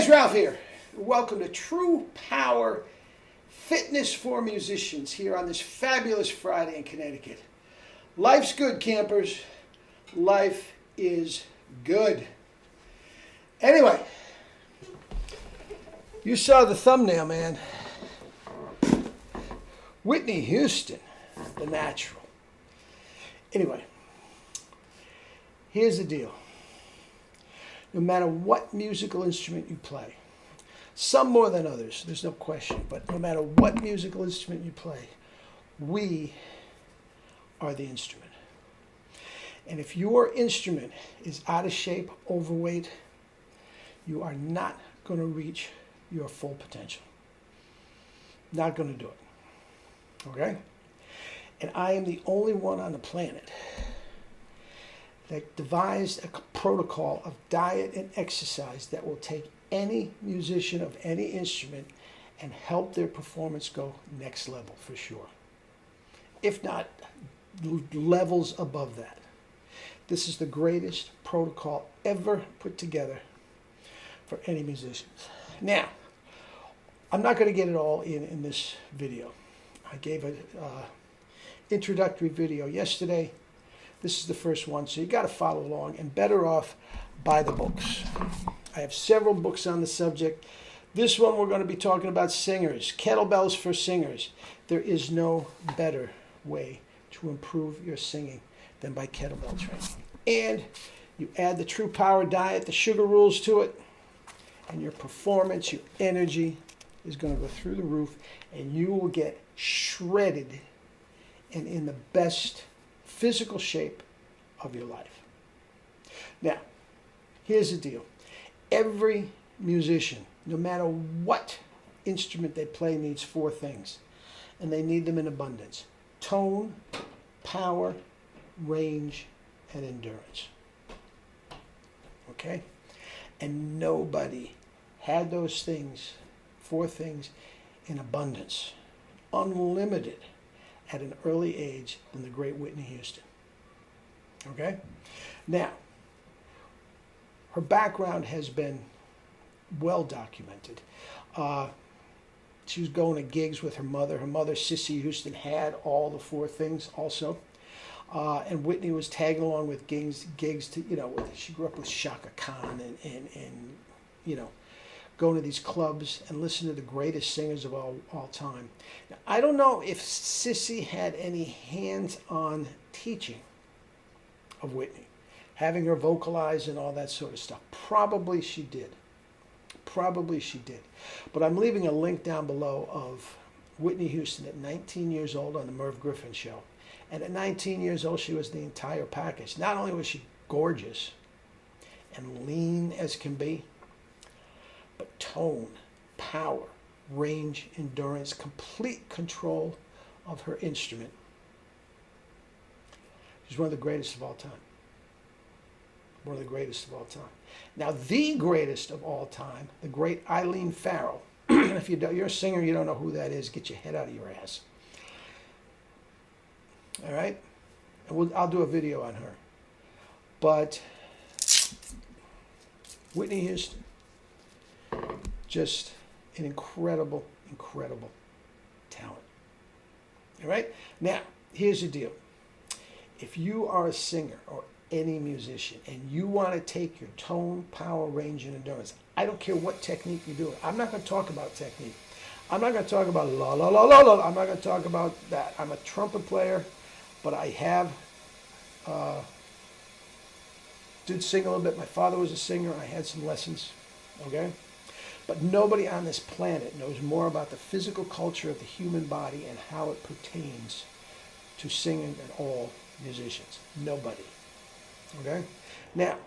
Ralph here. Welcome to True Power Fitness for Musicians here on this fabulous Friday in Connecticut. Life's good, campers. Life is good. Anyway, you saw the thumbnail, man. Whitney Houston, the natural. Anyway, here's the deal. No matter what musical instrument you play, some more than others, there's no question, but no matter what musical instrument you play, we are the instrument. And if your instrument is out of shape, overweight, you are not going to reach your full potential. Not going to do it. Okay? And I am the only one on the planet that devised a protocol of diet and exercise that will take any musician of any instrument and help their performance go next level for sure. If not, levels above that. This is the greatest protocol ever put together for any musicians. Now, I'm not going to get it all in this video. I gave an introductory video yesterday. This is the first one, so you got to follow along, and better off buy the books. I have several books on the subject. This one we're going to be talking about singers, kettlebells for singers. There is no better way to improve your singing than by kettlebell training. And you add the True Power diet, the sugar rules to it, and your performance, your energy is going to go through the roof, and you will get shredded and in the best physical shape of your life. Now, here's the deal. Every musician, no matter what instrument they play, needs four things, and they need them in abundance: tone, power, range, and endurance. Okay? And nobody had those things, four things, in abundance, unlimited, at an early age than the great Whitney Houston. Okay? Now, her background has been well documented. She was going to gigs with her mother. Her mother, Sissy Houston, had all the four things also. And Whitney was tagging along with gigs to, she grew up with Shaka Khan and going to these clubs and listening to the greatest singers of all time. Now, I don't know if Sissy had any hands-on teaching of Whitney, having her vocalize and all that sort of stuff. Probably she did. But I'm leaving a link down below of Whitney Houston at 19 years old on the Merv Griffin show. And at 19 years old, she was the entire package. Not only was she gorgeous and lean as can be, but tone, power, range, endurance, complete control of her instrument. She's one of the greatest of all time. One of the greatest of all time. Now, the greatest of all time, the great Eileen Farrell. If you're a singer, you don't know who that is, get your head out of your ass. All right? And I'll do a video on her. But Whitney Houston, just an incredible, incredible talent. All right? Now, here's the deal. If you are a singer or any musician and you want to take your tone, power, range, and endurance, I don't care what technique you do. I'm not going to talk about technique. I'm not going to talk about la, la, la, la, la. I'm not going to talk about that. I'm a trumpet player, but I have did sing a little bit. My father was a singer. I had some lessons. Okay? But nobody on this planet knows more about the physical culture of the human body and how it pertains to singing than all musicians. Nobody. Okay? Now,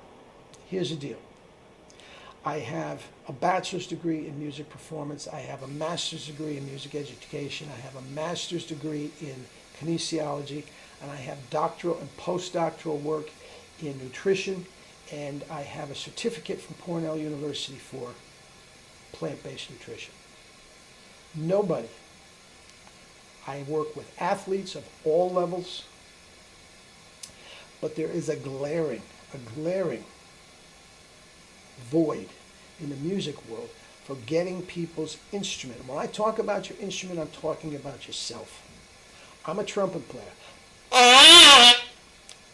here's the deal. I have a bachelor's degree in music performance. I have a master's degree in music education. I have a master's degree in kinesiology. And I have doctoral and postdoctoral work in nutrition. And I have a certificate from Cornell University for plant-based nutrition. Nobody. I work with athletes of all levels, but there is a glaring void in the music world for getting people's instrument. And when I talk about your instrument, I'm talking about yourself. I'm a trumpet player.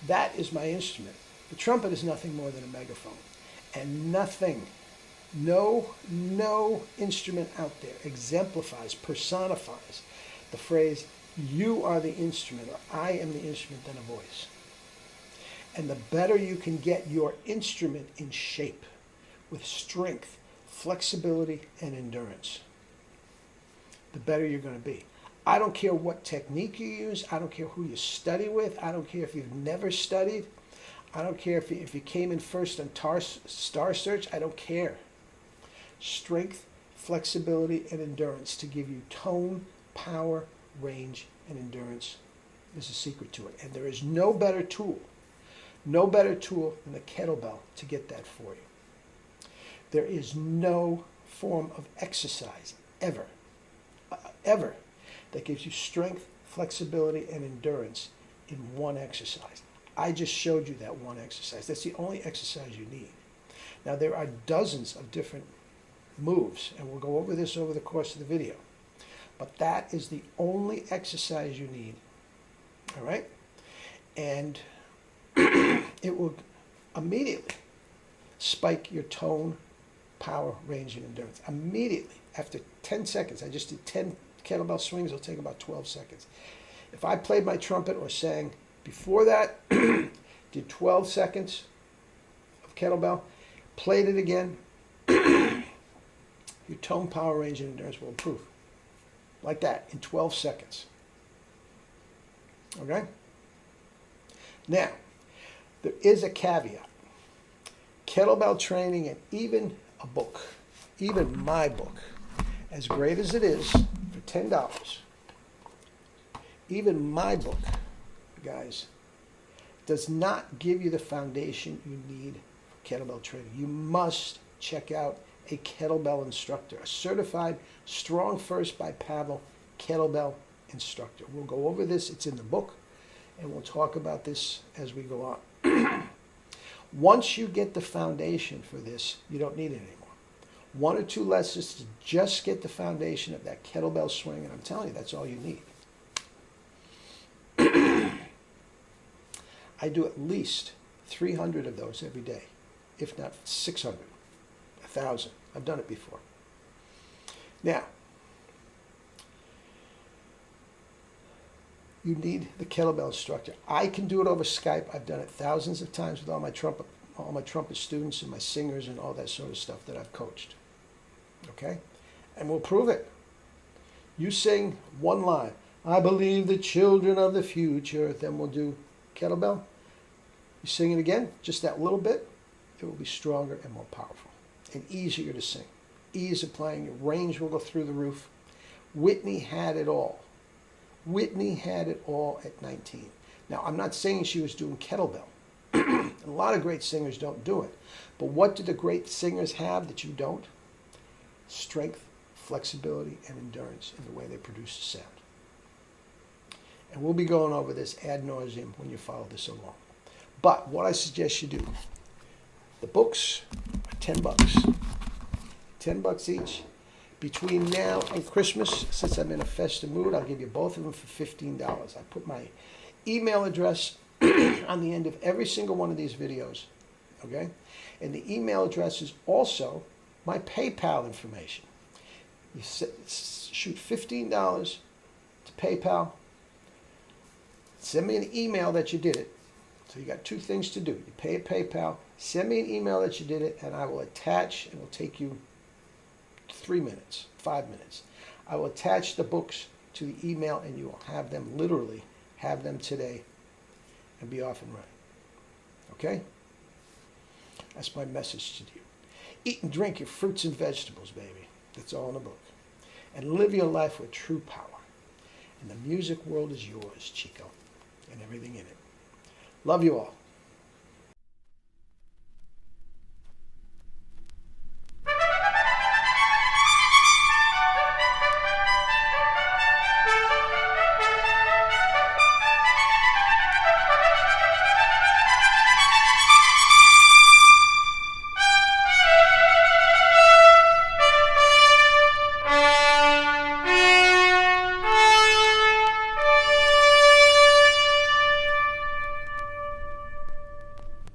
That is my instrument. The trumpet is nothing more than a megaphone. And nothing, no instrument out there exemplifies, personifies the phrase, you are the instrument, or I am the instrument, than a voice. And the better you can get your instrument in shape with strength, flexibility, and endurance, the better you're going to be. I don't care what technique you use. I don't care who you study with. I don't care if you've never studied. I don't care if you came in first on Star Search. I don't care. Strength, flexibility, and endurance to give you tone, power, range, and endurance is the secret to it. And there is no better tool than the kettlebell to get that for you. There is no form of exercise ever that gives you strength, flexibility, and endurance in one exercise. I just showed you that one exercise. That's the only exercise you need. Now, there are dozens of different moves, and we'll go over this over the course of the video. But that is the only exercise you need, all right? And it will immediately spike your tone, power, range, and endurance. Immediately, after 10 seconds, I just did 10 kettlebell swings, it'll take about 12 seconds. If I played my trumpet or sang before that, did 12 seconds of kettlebell, played it again, your tone, power, range, and endurance will improve. Like that, in 12 seconds. Okay? Now, there is a caveat. Kettlebell training, and even a book, even my book, as great as it is, for $10, even my book, guys, does not give you the foundation you need for kettlebell training. You must check out a kettlebell instructor, a certified Strong First by Pavel kettlebell instructor. We'll go over this. It's in the book, and we'll talk about this as we go on. Once you get the foundation for this, you don't need it anymore. 1 or 2 lessons to just get the foundation of that kettlebell swing, and I'm telling you, that's all you need. I do at least 300 of those every day, if not 600, 1,000. I've done it before. Now, you need the kettlebell instructor. I can do it over Skype. I've done it thousands of times with all my trumpet students and my singers and all that sort of stuff that I've coached. Okay? And we'll prove it. You sing one line, I believe the children of the future, then we'll do kettlebell. You sing it again, just that little bit, it will be stronger and more powerful and easier to sing. Ease of playing, your range will go through the roof. Whitney had it all. Whitney had it all at 19. Now, I'm not saying she was doing kettlebell. A lot of great singers don't do it. But what do the great singers have that you don't? Strength, flexibility, and endurance in the way they produce the sound. And we'll be going over this ad nauseum when you follow this along. But what I suggest you do, the books are $10. $10 each. Between now and Christmas, since I'm in a festive mood, I'll give you both of them for $15. I put my email address on the end of every single one of these videos, okay? And the email address is also my PayPal information. You shoot $15 to PayPal. Send me an email that you did it. So you got 2 things to do. You pay at PayPal, send me an email that you did it, and I will attach, and it will take you 3 minutes, 5 minutes. I will attach the books to the email, and you will have them, literally have them today and be off and running. Okay? That's my message to you. Eat and drink your fruits and vegetables, baby. That's all in the book. And live your life with true power. And the music world is yours, Chico, and everything in it. Love you all.